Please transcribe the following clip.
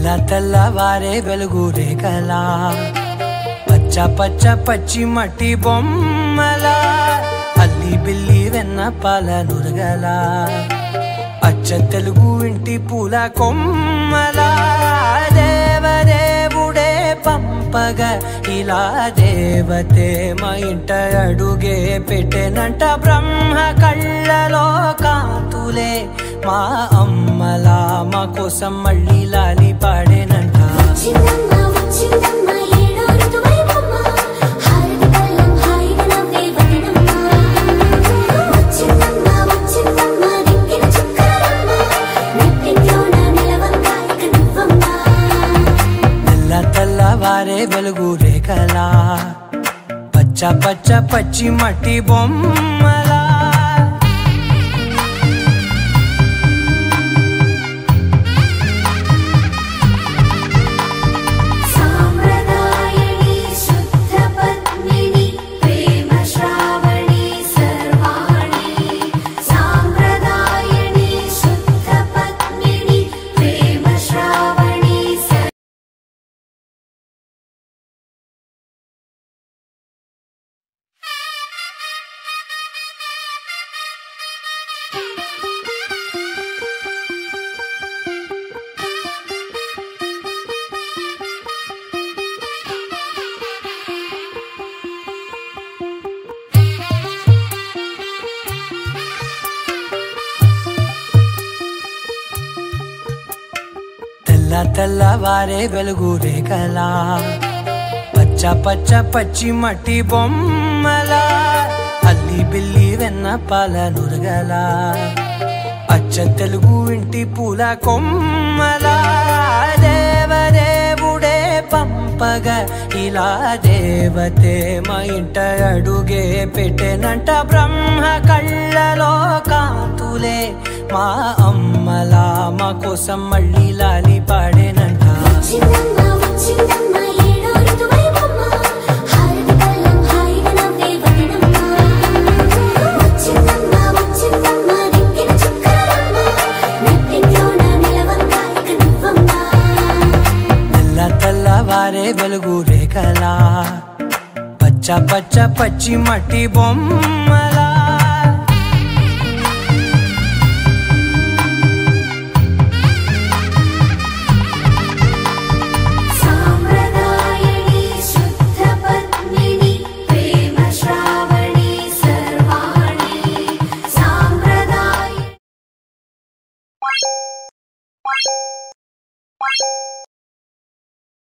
తెల్ల తెల్లవారే వెలుగు రేఖలా పచ్చ పచ్చ పచ్చి మట్టి బొమ్మలా అల్లి బిల్లి వెన్న పాల నురగలా అచ్చ తెలుగు ఇంటి పూల కొమ్మలా దేవదేవుడే పంపగా ఇలా దేవతే మా ఇంట అడుగే పెట్టెనంట బ్రహ్మ కళ్ళలో కాంతులే మా అమ్మలా మా కోసం మళ్ళీ లాలి పాడేనంట తెల్ల తెల్లవారే వెలుగు రేఖలా పచ్చ పచ్చ పచ్చి మట్టి బొమ్మలా తెల్లవారే వెలుగు రేఖలా పచ్చ పచ్చ పచ్చి మట్టి బొమ్మలా అల్లి బిల్లి వెన్న పాల నురగలా అచ్చ తెలుగు ఇంటి పూల కొమ్మలా దేవదేవుడే పంపగా ఇలా దేవతే మా ఇంట అడుగే పెట్టెనంట బ్రహ్మ కళ్ళలో కాంతులే మా అమ్మలా మా కోసం మళ్ళీ లాలి పాడేనంట తెల్ల తెల్లవారే వెలుగు రేఖలా పచ్చ పచ్చ పచ్చి మట్టి బొమ్మ